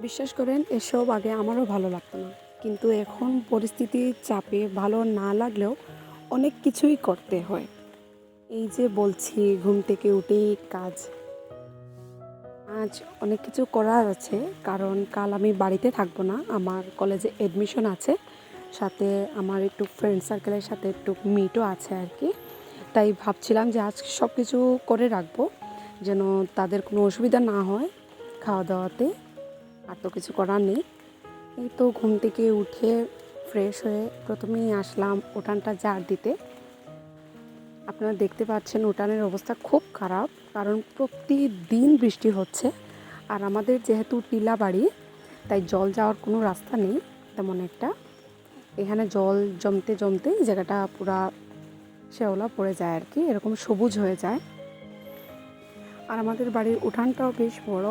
বিশ্বাস করেন এসব আগে আমারও ভালো লাগতো না, কিন্তু এখন পরিস্থিতির চাপে ভালো না লাগলেও অনেক কিছুই করতে হয়। এই যে বলছি ঘুম থেকে উঠেই কাজ, আজ অনেক কিছু করার আছে কারণ কাল আমি বাড়িতে থাকবো না, আমার কলেজে অ্যাডমিশন আছে, সাথে আমার একটু ফ্রেন্ড সার্কেলের সাথে একটু মিটও আছে আর কি। তাই ভাবছিলাম যে আজ সব কিছু করে রাখবো যেন তাদের কোনো অসুবিধা না হয় খাওয়া দাওয়াতে। আর তো কিছু করার নেই। এই তো ঘুম থেকে উঠে ফ্রেশ হয়ে প্রথমেই আসলাম উঠানটা ঝাড় দিতে। আপনারা দেখতে পাচ্ছেন উঠানের অবস্থা খুব খারাপ, কারণ প্রতিদিন বৃষ্টি হচ্ছে। আর আমাদের যেহেতু টিলা বাড়ি, তাই জল যাওয়ার কোনো রাস্তা নেই তেমন একটা। এখানে জল জমতে জমতে জায়গাটা পুরা শ্যাওলা পড়ে যায় আর কি, এরকম সবুজ হয়ে যায়। আর আমাদের বাড়ির উঠানটাও বেশ বড়,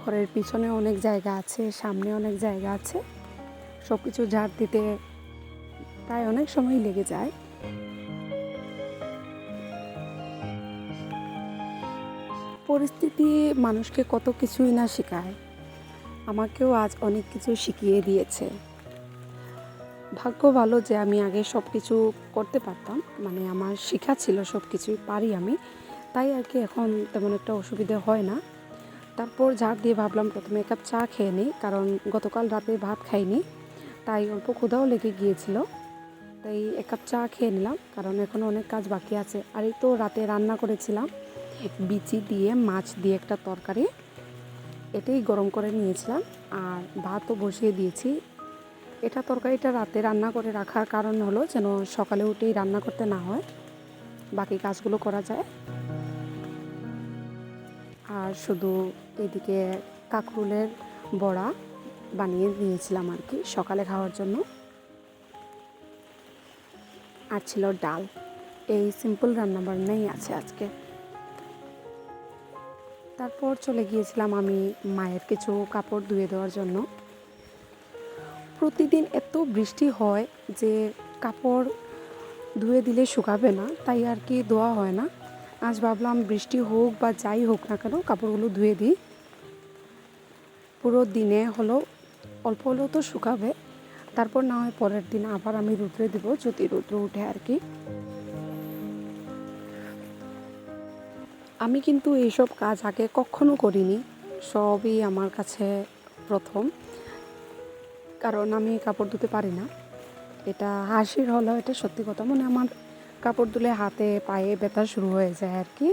ঘরের পিছনে অনেক জায়গা আছে, সামনে অনেক জায়গা আছে। সব কিছু ঝাড় দিতে প্রায় অনেক সময় লেগে যায়। পরিস্থিতি মানুষকে কত কিছুই না শেখায়, আমাকেও আজ অনেক কিছু শিখিয়ে দিয়েছে। ভাগ্য ভালো যে আমি আগে সব কিছু করতে পারতাম, মানে আমার শেখা ছিল, সব কিছুই পারি আমি, তাই আর কি এখন তেমন একটা অসুবিধে হয় না। তারপর ঝাড় দিয়ে ভাবলাম প্রথমে এক কাপ চা খেয়ে নিই, কারণ গতকাল রাতে ভাত খাইনি, তাই অল্প ক্ষুধাও লেগে গিয়েছিল। তাই এক কাপ চা খেয়ে নিলাম, কারণ এখনও অনেক কাজ বাকি আছে। আর এই তো রাতে রান্না করেছিলাম বিচি দিয়ে মাছ দিয়ে একটা তরকারি, এটাই গরম করে নিয়েছিলাম। আর ভাতও বসিয়ে দিয়েছি। তরকারিটা রাতে রান্না করে রাখার কারণ হলো যেন সকালে উঠেই রান্না করতে না হয়, বাকি কাজগুলো করা যায়। আর শুধু এদিকে কাঁকরোলের বড়া বানিয়ে নিয়েছিলাম আর কি সকালে খাওয়ার জন্য। আর ছিল ডাল। এই সিম্পল রান্নাবান্নাই আছে আজকে। তারপর চলে গিয়েছিলাম আমি মায়ের কিছু কাপড় ধুয়ে দেওয়ার জন্য। প্রতিদিন এত বৃষ্টি হয় যে কাপড় ধুয়ে দিলে শুকাবে না, তাই আর কি ধোয়া হয় না। আজ ভাবলাম বৃষ্টি হোক বা যাই হোক না কেন কাপড়গুলো ধুয়ে দিই, পুরো দিনে হলো অল্প হলেও তো শুকাবে। তারপর না হয় পরের দিন আবার আমি রুদ্রে দেবো যদি রুদ্র উঠে আর কি। আমি কিন্তু এইসব কাজ আগে কখনো করিনি, সবই আমার কাছে প্রথম, কারণ আমি কাপড় ধুতে পারি না। এটা হাসির হলো, এটা সত্যি কথা। মানে আমার কাপড় ধুলে হাতে পায়ে ব্যথা শুরু হয়ে যায় আর কি,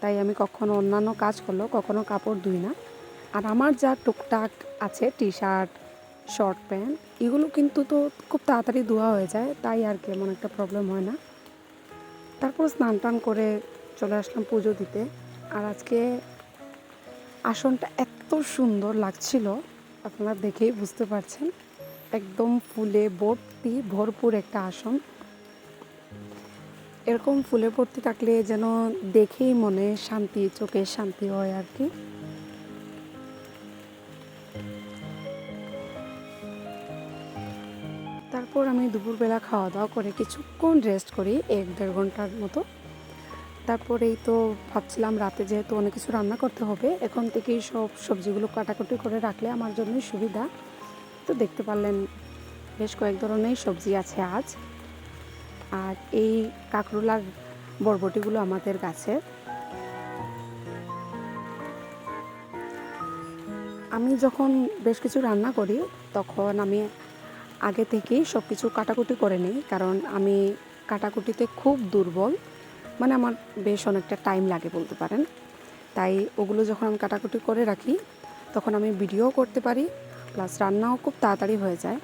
তাই আমি কখনো অন্যান্য কাজ করলেও কখনো কাপড় ধুই না। আর আমার যা টুকটাক আছে টি শার্ট, শর্ট প্যান্ট, এগুলো কিন্তু তো খুব তাড়াতাড়ি ধোয়া হয়ে যায়, তাই আর কি এমন একটা প্রবলেম হয় না। তারপর স্নান টান করে চলে আসলাম পুজো দিতে। আর আজকে আসনটা এত সুন্দর লাগছিল, আপনারা দেখেই বুঝতে পারছেন, একদম ফুলে ভর্তি ভরপুর একটা আসন। এরকম ফুলে ভর্তি থাকলে যেন দেখেই মনে শান্তি, চোখে শান্তি হয় আর কি। তারপর আমি দুপুরবেলা খাওয়া দাওয়া করে কিছুক্ষণ রেস্ট করি, 1-1.5 ঘন্টার মতো। তারপর এই তো ভাবছিলাম রাতে যেহেতু অনেক কিছু রান্না করতে হবে, এখন থেকেই সব সবজিগুলো কাটাকুটি করে রাখলে আমার জন্যই সুবিধা। তো দেখতে পারলেন বেশ কয়েক ধরনের সবজি আছে আজ। আর এই কাঁকরোল আর বরবটিগুলো আমাদের গাছের। আমি যখন বেশ কিছু রান্না করি তখন আমি আগে থেকেই সব কিছু কাটাকুটি করে নিই, কারণ আমি কাটাকুটিতে খুব দুর্বল, মানে আমার বেশ অনেকটা টাইম লাগে বলতে পারেন। তাই ওগুলো যখন আমি কাটাকুটি করে রাখি তখন আমি ভিডিও করতে পারি, প্লাস রান্নাও খুব তাড়াতাড়ি হয়ে যায়।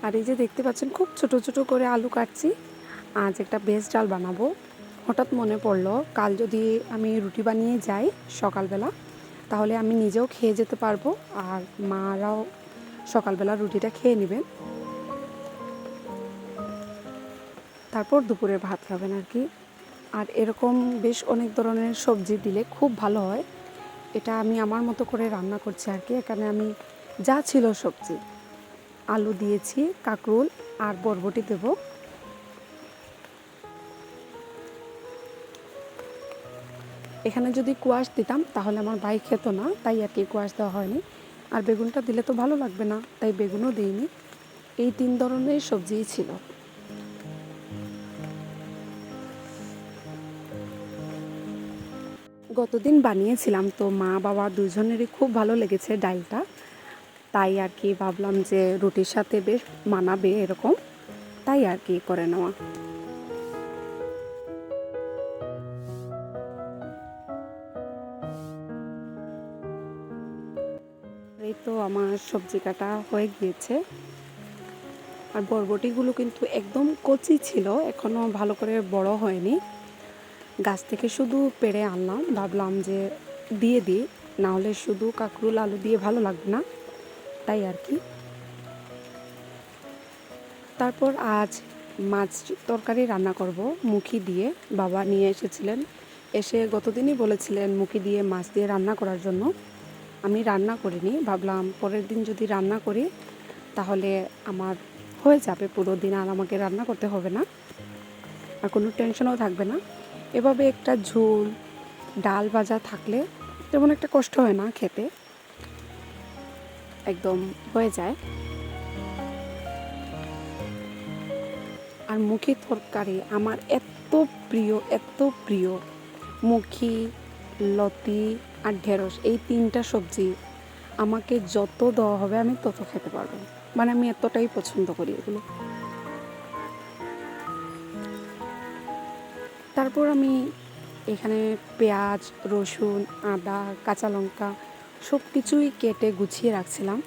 আর এই যে দেখতে পাচ্ছেন খুব ছোট ছোট করে আলু কাটছি, আজ একটা ভেজ ডাল বানাবো। হঠাৎ মনে পড়লো কাল যদি আমি রুটি বানিয়ে যাই সকালবেলা, তাহলে আমি নিজেও খেয়ে যেতে পারবো, আর মারাও সকালবেলা রুটিটা খেয়ে নেবেন, তারপর দুপুরে ভাত খাবেন আর কি। আর এরকম বেশ অনেক ধরনের সবজি দিলে খুব ভালো হয়। এটা আমি আমার মতো করে রান্না করছি আর কি। এখানে আমি যা ছিল সবজি, আলু দিয়েছি, কাঁকরোল আর বরবটি দেবো। এখানে যদি কোয়াশ দিতাম তাহলে আমার ভাই খেত না, তাই আর কি কোয়াশ দেওয়া হয়নি। আর বেগুনটা দিলে তো ভালো লাগবে না, তাই বেগুনও দিইনি। এই 3 ধরনের সবজিই ছিল। গতদিন বানিয়েছিলাম, তো মা বাবা দুজনেরই খুব ভালো লেগেছে ডালটা, তাই আর কি ভাবলাম যে রুটির সাথে বেশ মানাবে এরকম, তাই আর কি করে নেওয়া। এই তো আমার সবজি কাটা হয়ে গিয়েছে। আর বরবটিগুলো কিন্তু একদম কচি ছিল, এখনও ভালো করে বড় হয়নি। গাছ থেকে শুধু পেড়ে আনলাম, ভাবলাম যে দিয়ে দিই, নাহলে শুধু কাঁকরোল আলু দিয়ে ভালো লাগবে না, তাই আর কি। তারপর আজ মাছ তরকারি রান্না করব মুখি দিয়ে। বাবা নিয়ে এসেছিলেন, এসে গতদিনই বলেছিলেন মুখি দিয়ে মাছ দিয়ে রান্না করার জন্য। আমি রান্না করিনি, ভাবলাম পরের দিন যদি রান্না করি তাহলে আমার হয়ে যাবে পুরো দিন, আর আমাকে রান্না করতে হবে না, আর কোনো টেনশনও থাকবে না। এভাবে একটা ঝোল ডাল ভাজা থাকলে তেমন একটা কষ্ট হয় না খেতে, একদম হয়ে যায়। আর মুখি তরকারি আমার এত প্রিয়, এত প্রিয়। মুখি, লতি আর ঢেঁড়স, এই 3টা সবজি আমাকে যত দেওয়া হবে আমি তত খেতে পারবো, মানে আমি এতটাই পছন্দ করি এগুলো। তারপর আমি এখানে পেঁয়াজ, রসুন, আদা, কাঁচা লঙ্কা সব কিছুই কেটে গুছিয়ে রাখছিলাম।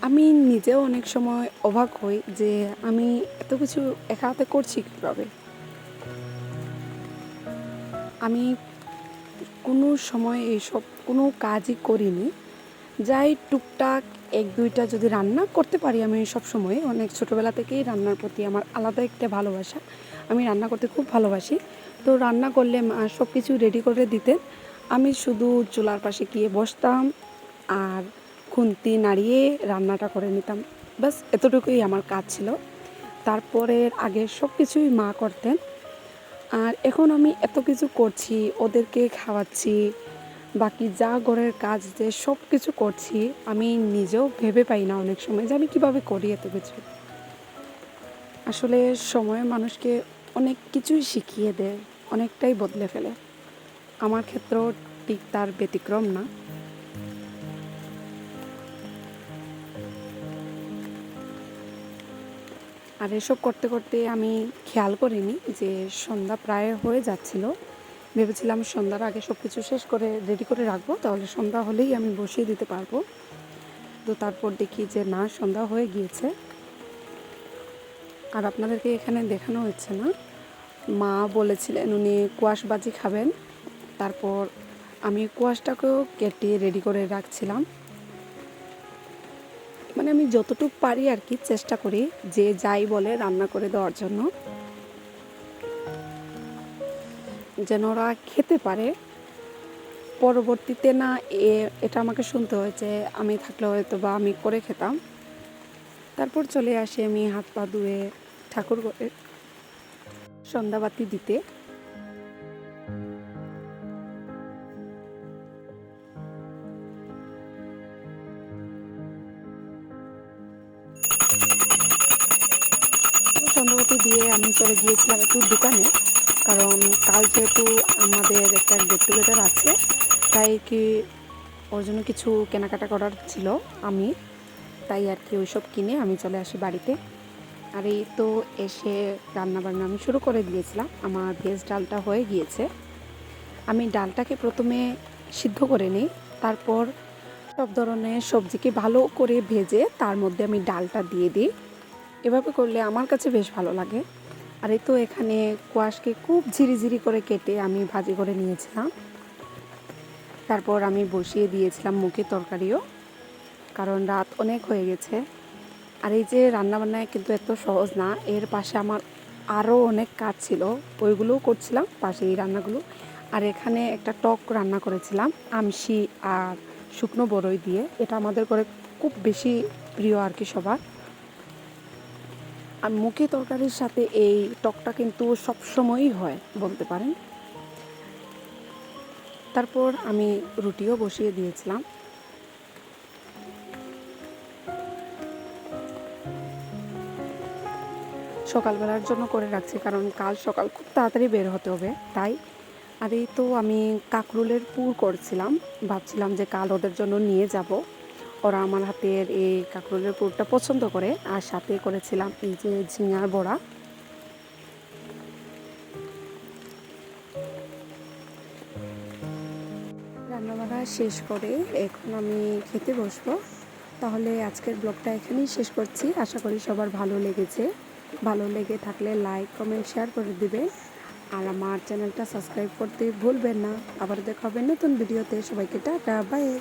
আমি নিজেও অনেক সময় অবাক হই যে আমি এত কিছু একা হাতে করছি কীভাবে। আমি কোনো সময় এইসব কোনো কাজই করিনি, যাই টুকটাক 1-2টা যদি রান্না করতে পারি। আমি সব সময় অনেক ছোটোবেলা থেকেই রান্নার প্রতি আমার আলাদা একটা ভালোবাসা, আমি রান্না করতে খুব ভালোবাসি। তো রান্না করলে মা সব কিছু রেডি করে দিতেন, আমি শুধু চুলার পাশে গিয়ে বসতাম আর খুন্তি নাড়িয়ে রান্নাটা করে নিতাম, ব্যাস এতটুকুই আমার কাজ ছিল। তারপরের আগে সব কিছুই মা করতেন। আর এখন আমি এত কিছু করছি, ওদেরকে খাওয়াচ্ছি, বাকি যা ঘরের কাজ যে সব কিছু করছি, আমি নিজেও ভেবে পাই না অনেক সময় যে আমি কীভাবে করি এত কিছু। আসলে সময় মানুষকে অনেক কিছুই শিখিয়ে দেয়, অনেকটাই বদলে ফেলে। আমার ক্ষেত্রেও ঠিক তার ব্যতিক্রম না। আর এসব করতে করতে আমি খেয়াল করিনি যে সন্ধ্যা প্রায় হয়ে যাচ্ছিল। ভেবেছিলাম সন্ধ্যার আগে সব কিছু শেষ করে রেডি করে রাখবো, তাহলে সন্ধ্যা হলেই আমি বসিয়ে দিতে পারবো। তো তারপর দেখি যে না, সন্ধ্যা হয়ে গিয়েছে। আর আপনাদেরকে এখানে দেখানো হচ্ছে না, মা বলেছিলেন উনি কোয়াশবাজি খাবেন। তারপর আমি কোয়াশটাকেও কেটে রেডি করে রাখছিলাম। মানে আমি যতটুকু পারি আর কি চেষ্টা করি যে যাই বলে রান্না করে দেওয়ার জন্য, যেন ওরা খেতে পারে। পরবর্তীতে না এটা আমাকে শুনতে হয় যে আমি থাকলে হয়তো বা আমি করে খেতাম। তারপর চলে আসি আমি হাত পা ধুয়ে ঠাকুর ঘরে সন্ধ্যাবাতি দিতে। সন্ধ্যাবাতি দিয়ে আমি চলে গিয়েছিলাম একটু দোকানে, কারণ কাল যেহেতু আমাদের একটা গেট টুগেদার আছে, তাই কি ওর জন্য কিছু কেনাকাটা করার ছিল আমি, তাই আর কি ওইসব কিনে আমি চলে আসি বাড়িতে। আর এই তো এসে রান্নাবান্না আমি শুরু করে দিয়েছিলাম। আমার ভেজ ডালটা হয়ে গিয়েছে। আমি ডালটাকে প্রথমে সিদ্ধ করে নিই, তারপর সব ধরনের সবজিকে ভালো করে ভেজে তার মধ্যে আমি ডালটা দিয়ে দিই। এভাবে করলে আমার কাছে বেশ ভালো লাগে। আর এই তো এখানে কোয়াশকে খুব ঝিরিঝিরি করে কেটে আমি ভাজি করে নিয়েছিলাম। তারপর আমি বসিয়ে দিয়েছিলাম মুখের তরকারিও, কারণ রাত অনেক হয়ে গেছে। আর এই যে রান্নাবান্নায় কিন্তু এত সহজ না, এর পাশে আমার আরও অনেক কাজ ছিল, ওইগুলোও করছিলাম পাশে এই রান্নাগুলো। আর এখানে একটা টক রান্না করেছিলাম আমশি আর শুকনো বড়ই দিয়ে, এটা আমাদের ঘরে খুব বেশি প্রিয় আর কি সবার। আর মুখে তরকারির সাথে এই টকটা কিন্তু সবসময়ই হয় বলতে পারেন। তারপর আমি রুটিও বসিয়ে দিয়েছিলাম। সকালবেলার জন্য করে রাখছি, কারণ কাল সকাল খুব তাড়াতাড়ি বের হতে হবে তাই। আর এই তো আমি কাঁকরোলের পুর করছিলাম, ভাবছিলাম যে কাল ওদের জন্য নিয়ে যাব। ওরা আমার হাতের এই কাঁকরোলের পুরটা পছন্দ করে। আর সাথে করেছিলাম এই যে ঝিঙার বড়া। রান্নাবাড়া শেষ করে এখন আমি খেতে বসবো। তাহলে আজকের ব্লগটা এখানেই শেষ করছি। আশা করি সবার ভালো লেগেছে। ভালো লেগে থাকলে লাইক কমেন্ট শেয়ার করে দিবেন। আর আমার চ্যানেলটা সাবস্ক্রাইব করতে ভুলবেন না। আবার দেখা হবে নতুন ভিডিওতে। সবাইকে টাটা, বাই।